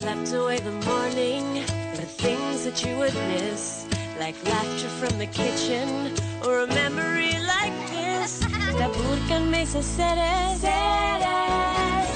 Slept away the morning, the things that you would miss, like laughter from the kitchen, or a memory like this. Taburkan mesa seres,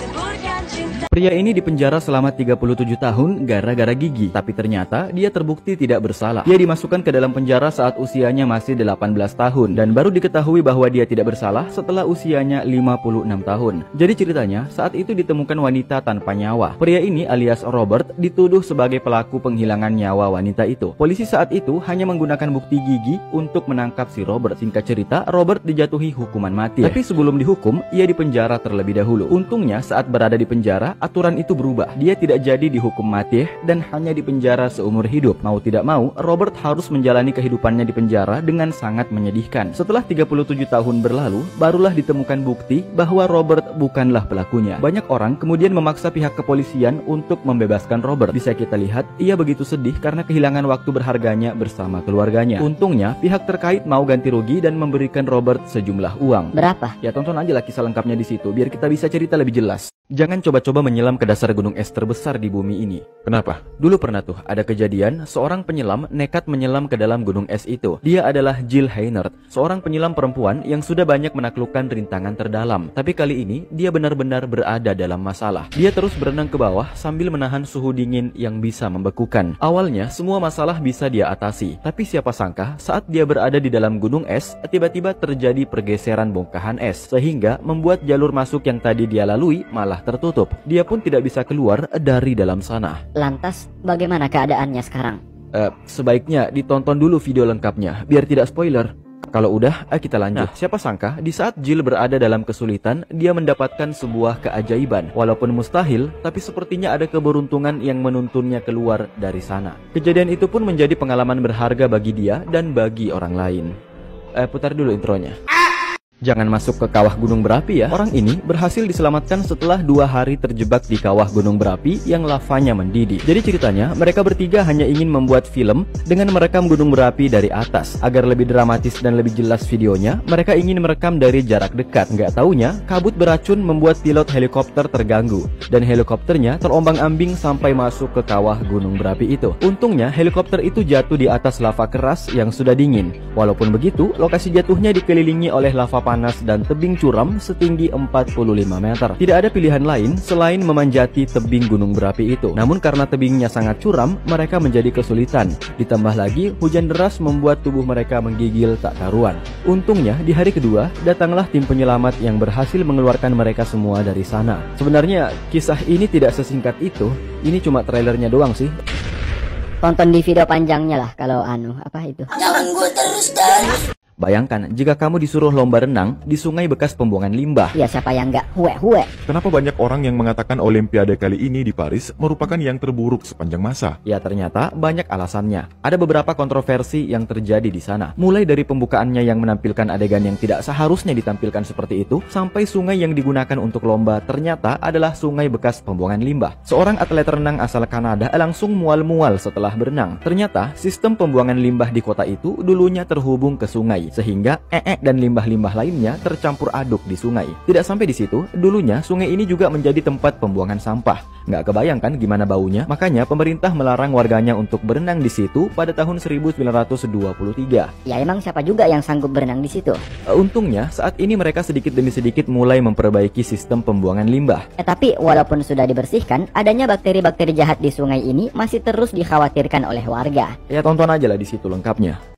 taburkan cinta. Pria ini dipenjara selama 37 tahun gara-gara gigi, tapi ternyata dia terbukti tidak bersalah. Dia dimasukkan ke dalam penjara saat usianya masih 18 tahun dan baru diketahui bahwa dia tidak bersalah setelah usianya 56 tahun. Jadi ceritanya, saat itu ditemukan wanita tanpa nyawa. Pria ini alias Robert dituduh sebagai pelaku penghilangan nyawa wanita itu. Polisi saat itu hanya menggunakan bukti gigi untuk menangkap si Robert. Singkat cerita, Robert dijatuhi hukuman mati. Tapi sebelum dihukum, ia dipenjara terlebih dahulu. Untungnya saat berada di penjara, aturan itu berubah. Dia tidak jadi dihukum mati dan hanya dipenjara seumur hidup. Mau tidak mau, Robert harus menjalani kehidupannya di penjara dengan sangat menyedihkan. Setelah 37 tahun berlalu, barulah ditemukan bukti bahwa Robert bukanlah pelakunya. Banyak orang kemudian memaksa pihak kepolisian untuk membebaskan Robert. Bisa kita lihat, ia begitu sedih karena kehilangan waktu berharganya bersama keluarganya. Untungnya, pihak terkait mau ganti rugi dan memberikan Robert sejumlah uang. Berapa? Ya tonton aja lah kisah lengkapnya di situ, biar kita bisa cerita lebih jelas. Jangan coba-coba menyelam ke dasar gunung es terbesar di bumi ini. Kenapa? Dulu pernah tuh ada kejadian seorang penyelam nekat menyelam ke dalam gunung es itu. Dia adalah Jill Heynard, seorang penyelam perempuan yang sudah banyak menaklukkan rintangan terdalam. Tapi kali ini dia benar-benar berada dalam masalah. Dia terus berenang ke bawah sambil menahan suhu dingin yang bisa membekukan. Awalnya semua masalah bisa dia atasi, tapi siapa sangka saat dia berada di dalam gunung es, tiba-tiba terjadi pergeseran bongkahan es sehingga membuat jalur masuk yang tadi dia lalui malah tertutup. Dia pun tidak bisa keluar dari dalam sana. Lantas, bagaimana keadaannya sekarang? Sebaiknya ditonton dulu video lengkapnya, biar tidak spoiler. Kalau udah, kita lanjut. Nah, siapa sangka di saat Jill berada dalam kesulitan, dia mendapatkan sebuah keajaiban. Walaupun mustahil, tapi sepertinya ada keberuntungan yang menuntunnya keluar dari sana. Kejadian itu pun menjadi pengalaman berharga bagi dia dan bagi orang lain. Putar dulu intronya. Jangan masuk ke kawah gunung berapi ya. Orang ini berhasil diselamatkan setelah 2 hari terjebak di kawah gunung berapi yang lavanya mendidih. Jadi ceritanya, mereka bertiga hanya ingin membuat film dengan merekam gunung berapi dari atas. Agar lebih dramatis dan lebih jelas videonya, mereka ingin merekam dari jarak dekat. Nggak taunya, kabut beracun membuat pilot helikopter terganggu. Dan helikopternya terombang-ambing sampai masuk ke kawah gunung berapi itu. Untungnya, helikopter itu jatuh di atas lava keras yang sudah dingin. Walaupun begitu, lokasi jatuhnya dikelilingi oleh lava panas dan tebing curam setinggi 45 meter. Tidak ada pilihan lain selain memanjati tebing gunung berapi itu. Namun karena tebingnya sangat curam, mereka menjadi kesulitan. Ditambah lagi, hujan deras membuat tubuh mereka menggigil tak karuan. Untungnya, di hari kedua, datanglah tim penyelamat yang berhasil mengeluarkan mereka semua dari sana. Sebenarnya, kisah ini tidak sesingkat itu. Ini cuma trailernya doang sih. Tonton di video panjangnya lah kalau apa itu. Jangan gue terus dan. Bayangkan jika kamu disuruh lomba renang di sungai bekas pembuangan limbah. Ya siapa yang nggak huwe-huwe. Kenapa banyak orang yang mengatakan Olimpiade kali ini di Paris merupakan yang terburuk sepanjang masa? Ya ternyata banyak alasannya. Ada beberapa kontroversi yang terjadi di sana. Mulai dari pembukaannya yang menampilkan adegan yang tidak seharusnya ditampilkan seperti itu, sampai sungai yang digunakan untuk lomba ternyata adalah sungai bekas pembuangan limbah. Seorang atlet renang asal Kanada langsung mual-mual setelah berenang. Ternyata sistem pembuangan limbah di kota itu dulunya terhubung ke sungai, sehingga dan limbah-limbah lainnya tercampur aduk di sungai. Tidak sampai di situ, dulunya sungai ini juga menjadi tempat pembuangan sampah. Nggak kebayangkan gimana baunya? Makanya pemerintah melarang warganya untuk berenang di situ pada tahun 1923. Ya emang siapa juga yang sanggup berenang di situ? Untungnya saat ini mereka sedikit demi sedikit mulai memperbaiki sistem pembuangan limbah. Tapi walaupun sudah dibersihkan, adanya bakteri-bakteri jahat di sungai ini masih terus dikhawatirkan oleh warga. Ya tonton aja lah di situ lengkapnya.